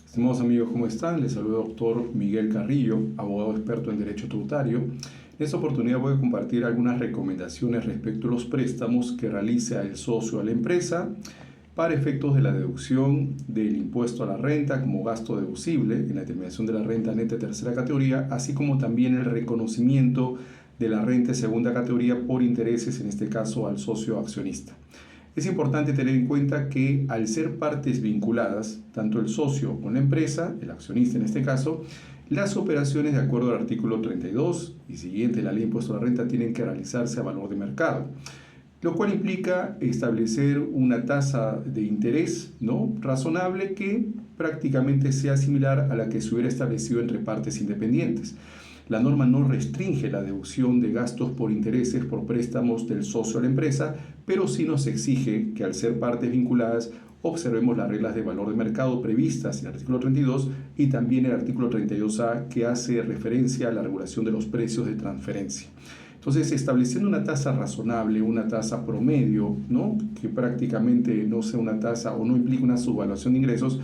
Estimados amigos, ¿cómo están? Les saluda el doctor Miguel Carrillo, abogado experto en Derecho Tributario. En esta oportunidad voy a compartir algunas recomendaciones respecto a los préstamos que realiza el socio a la empresa para efectos de la deducción del impuesto a la renta como gasto deducible en la determinación de la renta neta de tercera categoría, así como también el reconocimiento de la renta de segunda categoría por intereses, en este caso al socio accionista. Es importante tener en cuenta que al ser partes vinculadas, tanto el socio con la empresa, el accionista en este caso, las operaciones de acuerdo al artículo 32 y siguiente de la Ley de Impuesto a la Renta tienen que realizarse a valor de mercado, lo cual implica establecer una tasa de interés, ¿no?, razonable que prácticamente sea similar a la que se hubiera establecido entre partes independientes. La norma no restringe la deducción de gastos por intereses por préstamos del socio a la empresa, pero sí nos exige que al ser partes vinculadas observemos las reglas de valor de mercado previstas en el artículo 32 y también el artículo 32A, que hace referencia a la regulación de los precios de transferencia. Entonces, estableciendo una tasa razonable, una tasa promedio, ¿no?, que prácticamente no sea una tasa o no implique una subvaluación de ingresos,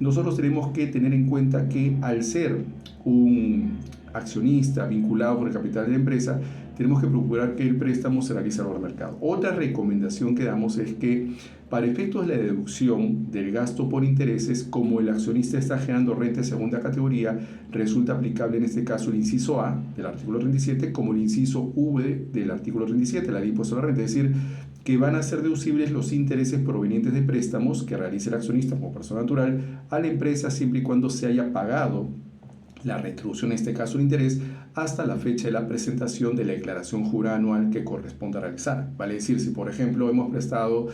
nosotros tenemos que tener en cuenta que al ser un accionista vinculado con el capital de la empresa, tenemos que procurar que el préstamo se realice al valor de mercado. Otra recomendación que damos es que para efectos de la deducción del gasto por intereses, como el accionista está generando renta de segunda categoría, resulta aplicable en este caso el inciso A del artículo 37 como el inciso V del artículo 37 de la Ley de Impuesto a la Renta, es decir, que van a ser deducibles los intereses provenientes de préstamos que realice el accionista como persona natural a la empresa siempre y cuando se haya pagado la retribución, en este caso el interés, hasta la fecha de la presentación de la declaración jurada anual que corresponda realizar. Vale decir, si por ejemplo hemos prestado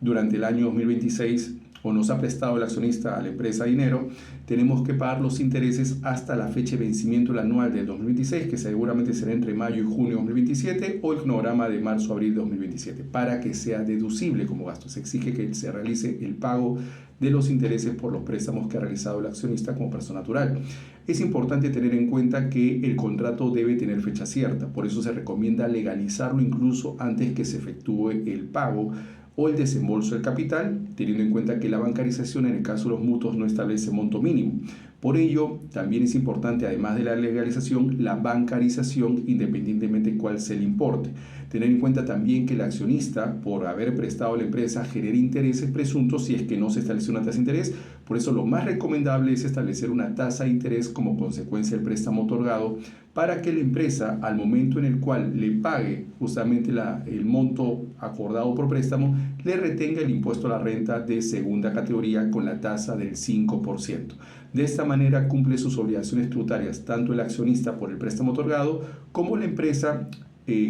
durante el año 2026 o nos ha prestado el accionista a la empresa dinero, tenemos que pagar los intereses hasta la fecha de vencimiento anual del 2026, que seguramente será entre mayo y junio de 2027, o el cronograma de marzo-abril de 2027, para que sea deducible como gasto. Se exige que se realice el pago de los intereses por los préstamos que ha realizado el accionista como persona natural. Es importante tener en cuenta que el contrato debe tener fecha cierta, por eso se recomienda legalizarlo incluso antes que se efectúe el pago o el desembolso del capital, teniendo en cuenta que la bancarización en el caso de los mutuos no establece monto mínimo. Por ello, también es importante, además de la legalización, la bancarización independientemente de cuál sea el importe. Tener en cuenta también que el accionista, por haber prestado a la empresa, genera intereses presuntos si es que no se establece una tasa de interés. Por eso lo más recomendable es establecer una tasa de interés como consecuencia del préstamo otorgado para que la empresa, al momento en el cual le pague justamente el monto acordado por préstamo, le retenga el impuesto a la renta de segunda categoría con la tasa del 5%. De esta manera cumple sus obligaciones tributarias tanto el accionista por el préstamo otorgado como la empresa,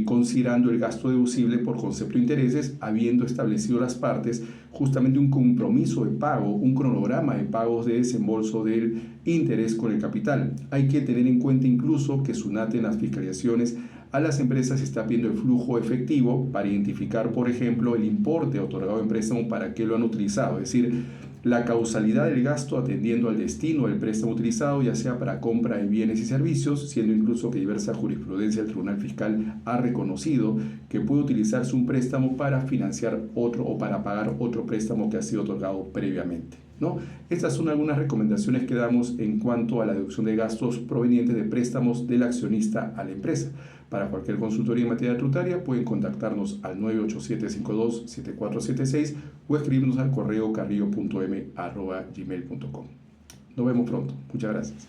considerando el gasto deducible por concepto de intereses, habiendo establecido las partes justamente un compromiso de pago, un cronograma de pagos de desembolso del interés con el capital. Hay que tener en cuenta incluso que SUNAT en las fiscalizaciones a las empresas está pidiendo el flujo efectivo para identificar, por ejemplo, el importe otorgado en préstamo para qué lo han utilizado, es decir, la causalidad del gasto atendiendo al destino del préstamo utilizado, ya sea para compra de bienes y servicios, siendo incluso que diversa jurisprudencia del Tribunal Fiscal ha reconocido que puede utilizarse un préstamo para financiar otro o para pagar otro préstamo que ha sido otorgado previamente, ¿no? Estas son algunas recomendaciones que damos en cuanto a la deducción de gastos provenientes de préstamos del accionista a la empresa. Para cualquier consultoría en materia tributaria pueden contactarnos al 987-52-7476 o escribirnos al correo carrillo.m@gmail.com. Nos vemos pronto. Muchas gracias.